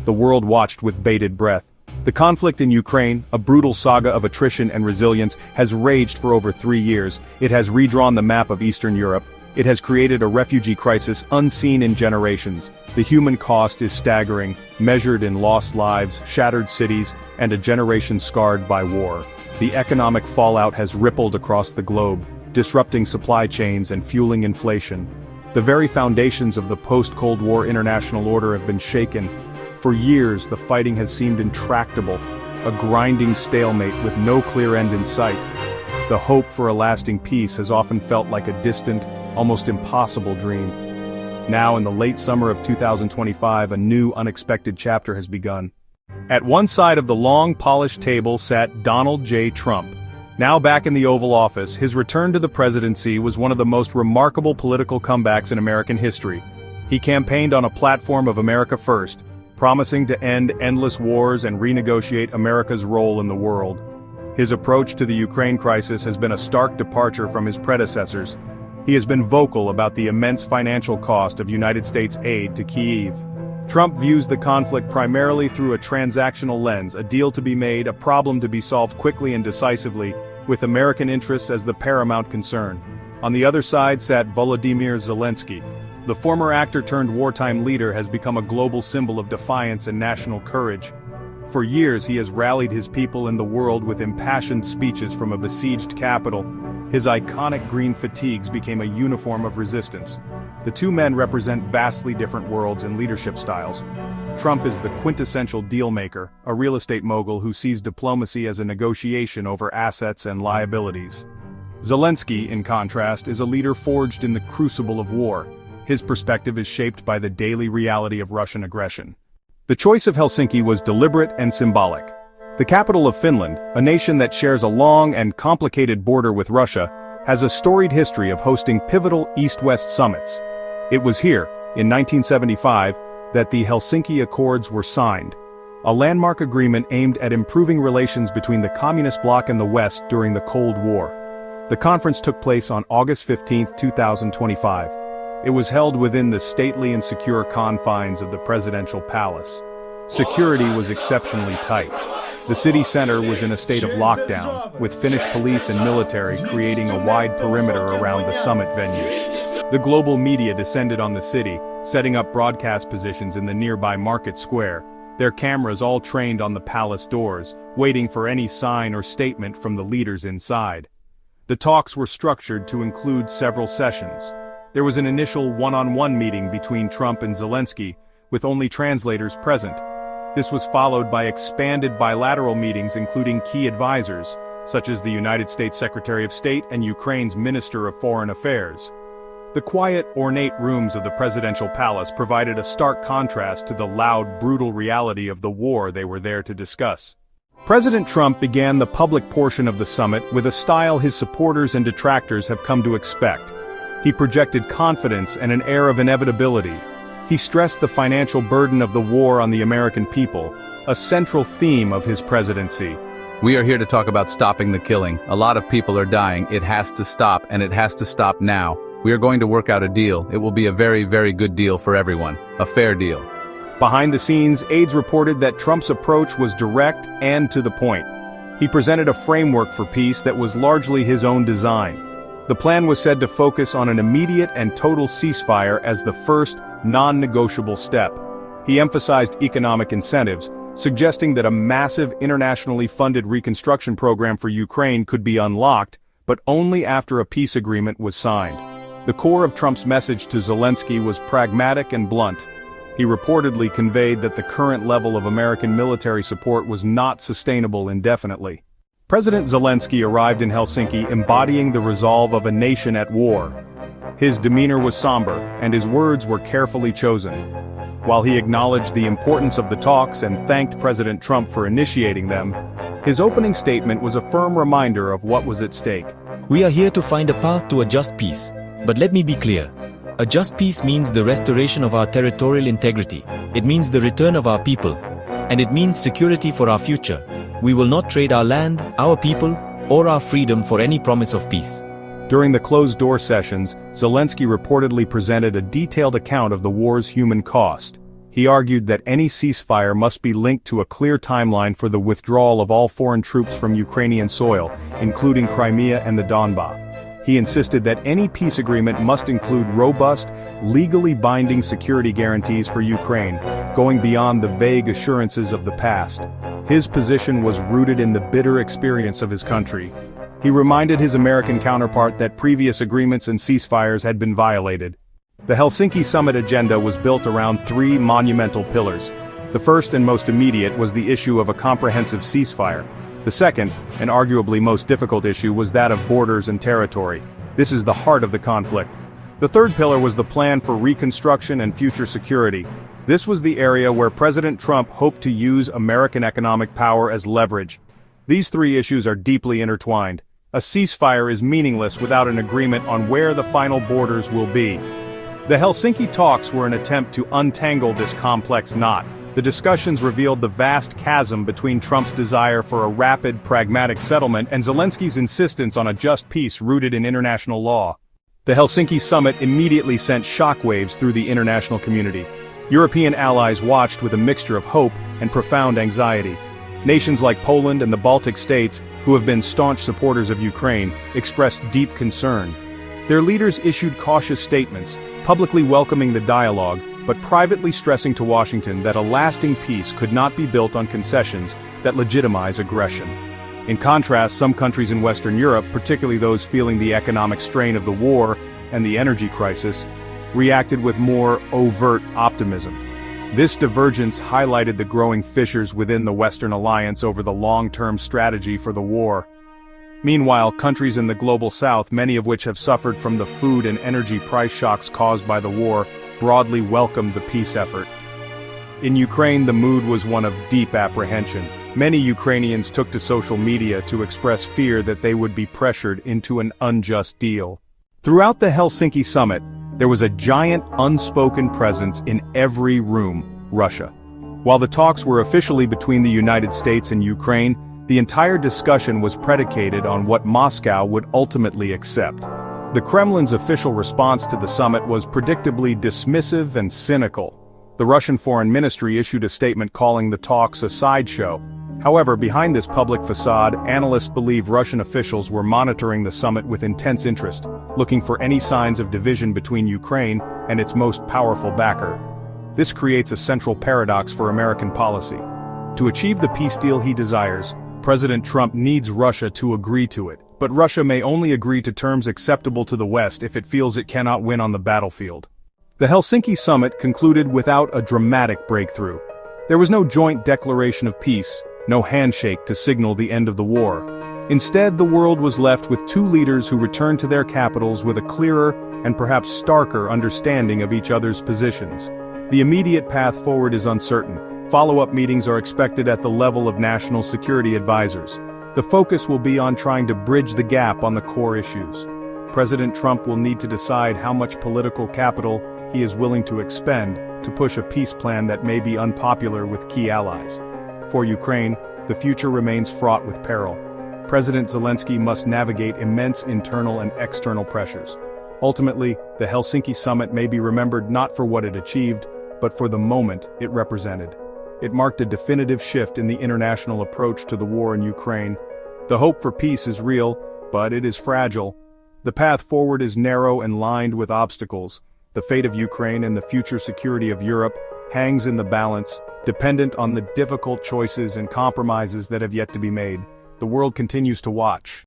the world watched with bated breath. The conflict in Ukraine, a brutal saga of attrition and resilience, has raged for over 3 years. It has redrawn the map of Eastern Europe. It has created a refugee crisis unseen in generations. The human cost is staggering, measured in lost lives, shattered cities, and a generation scarred by war. The economic fallout has rippled across the globe, disrupting supply chains and fueling inflation. The very foundations of the post-Cold War international order have been shaken. For years, the fighting has seemed intractable, a grinding stalemate with no clear end in sight. The hope for a lasting peace has often felt like a distant, almost impossible dream. Now, in the late summer of 2025, a new, unexpected chapter has begun. At one side of the long, polished table sat Donald J. Trump. Now back in the Oval Office, his return to the presidency was one of the most remarkable political comebacks in American history. He campaigned on a platform of America First, promising to end endless wars and renegotiate America's role in the world. His approach to the Ukraine crisis has been a stark departure from his predecessors. He has been vocal about the immense financial cost of United States aid to Kyiv. Trump views the conflict primarily through a transactional lens, a deal to be made, a problem to be solved quickly and decisively, with American interests as the paramount concern. On the other side sat Volodymyr Zelensky. The former actor-turned-wartime leader has become a global symbol of defiance and national courage. For years he has rallied his people in the world with impassioned speeches from a besieged capital. His iconic green fatigues became a uniform of resistance. The two men represent vastly different worlds and leadership styles. Trump is the quintessential deal-maker, a real estate mogul who sees diplomacy as a negotiation over assets and liabilities. Zelensky, in contrast, is a leader forged in the crucible of war. His perspective is shaped by the daily reality of Russian aggression. The choice of Helsinki was deliberate and symbolic. The capital of Finland, a nation that shares a long and complicated border with Russia, has a storied history of hosting pivotal East-West summits. It was here, in 1975, that the Helsinki Accords were signed, a landmark agreement aimed at improving relations between the Communist bloc and the West during the Cold War. The conference took place on August 15, 2025. It was held within the stately and secure confines of the presidential palace. Security was exceptionally tight. The city center was in a state of lockdown, with Finnish police and military creating a wide perimeter around the summit venue. The global media descended on the city, setting up broadcast positions in the nearby market square, their cameras all trained on the palace doors, waiting for any sign or statement from the leaders inside. The talks were structured to include several sessions. There was an initial one-on-one meeting between Trump and Zelensky, with only translators present. This was followed by expanded bilateral meetings including key advisors, such as the United States Secretary of State and Ukraine's Minister of Foreign Affairs. The quiet, ornate rooms of the presidential palace provided a stark contrast to the loud, brutal reality of the war they were there to discuss. President Trump began the public portion of the summit with a style his supporters and detractors have come to expect. He projected confidence and an air of inevitability. He stressed the financial burden of the war on the American people, a central theme of his presidency. We are here to talk about stopping the killing. A lot of people are dying. It has to stop, and it has to stop now. We are going to work out a deal. It will be a very, very good deal for everyone. A fair deal. Behind the scenes, aides reported that Trump's approach was direct and to the point. He presented a framework for peace that was largely his own design. The plan was said to focus on an immediate and total ceasefire as the first, non-negotiable step. He emphasized economic incentives, suggesting that a massive internationally funded reconstruction program for Ukraine could be unlocked, but only after a peace agreement was signed. The core of Trump's message to Zelensky was pragmatic and blunt. He reportedly conveyed that the current level of American military support was not sustainable indefinitely. President Zelensky arrived in Helsinki embodying the resolve of a nation at war. His demeanor was somber, and his words were carefully chosen. While he acknowledged the importance of the talks and thanked President Trump for initiating them, his opening statement was a firm reminder of what was at stake. We are here to find a path to a just peace. But let me be clear. A just peace means the restoration of our territorial integrity. It means the return of our people. And it means security for our future. We will not trade our land, our people, or our freedom for any promise of peace. During the closed-door sessions, Zelensky reportedly presented a detailed account of the war's human cost. He argued that any ceasefire must be linked to a clear timeline for the withdrawal of all foreign troops from Ukrainian soil, including Crimea and the Donbas. He insisted that any peace agreement must include robust, legally binding security guarantees for Ukraine, going beyond the vague assurances of the past. His position was rooted in the bitter experience of his country. He reminded his American counterpart that previous agreements and ceasefires had been violated. The Helsinki summit agenda was built around three monumental pillars. The first and most immediate was the issue of a comprehensive ceasefire. The second, and arguably most difficult issue, was that of borders and territory. This is the heart of the conflict. The third pillar was the plan for reconstruction and future security. This was the area where President Trump hoped to use American economic power as leverage. These three issues are deeply intertwined. A ceasefire is meaningless without an agreement on where the final borders will be. The Helsinki talks were an attempt to untangle this complex knot. The discussions revealed the vast chasm between Trump's desire for a rapid, pragmatic settlement and Zelensky's insistence on a just peace rooted in international law. The Helsinki summit immediately sent shockwaves through the international community. European allies watched with a mixture of hope and profound anxiety. Nations like Poland and the Baltic states, who have been staunch supporters of Ukraine, expressed deep concern. Their leaders issued cautious statements, publicly welcoming the dialogue, but privately stressing to Washington that a lasting peace could not be built on concessions that legitimize aggression. In contrast, some countries in Western Europe, particularly those feeling the economic strain of the war and the energy crisis, reacted with more overt optimism. This divergence highlighted the growing fissures within the Western alliance over the long-term strategy for the war. Meanwhile, countries in the global south, many of which have suffered from the food and energy price shocks caused by the war, broadly welcomed the peace effort. In Ukraine, the mood was one of deep apprehension. Many Ukrainians took to social media to express fear that they would be pressured into an unjust deal. Throughout the Helsinki summit, there was a giant unspoken presence in every room: Russia. While the talks were officially between the United States and Ukraine, the entire discussion was predicated on what Moscow would ultimately accept. The Kremlin's official response to the summit was predictably dismissive and cynical. The Russian Foreign Ministry issued a statement calling the talks a sideshow. However, behind this public facade, analysts believe Russian officials were monitoring the summit with intense interest, looking for any signs of division between Ukraine and its most powerful backer. This creates a central paradox for American policy. To achieve the peace deal he desires, President Trump needs Russia to agree to it. But Russia may only agree to terms acceptable to the West if it feels it cannot win on the battlefield. The Helsinki summit concluded without a dramatic breakthrough. There was no joint declaration of peace, no handshake to signal the end of the war. Instead, the world was left with two leaders who returned to their capitals with a clearer and perhaps starker understanding of each other's positions. The immediate path forward is uncertain. Follow-up meetings are expected at the level of national security advisors. The focus will be on trying to bridge the gap on the core issues. President Trump will need to decide how much political capital he is willing to expend to push a peace plan that may be unpopular with key allies. For Ukraine, the future remains fraught with peril. President Zelensky must navigate immense internal and external pressures. Ultimately, the Helsinki summit may be remembered not for what it achieved, but for the moment it represented. It marked a definitive shift in the international approach to the war in Ukraine. The hope for peace is real, but it is fragile. The path forward is narrow and lined with obstacles. The fate of Ukraine and the future security of Europe hangs in the balance, dependent on the difficult choices and compromises that have yet to be made. The world continues to watch.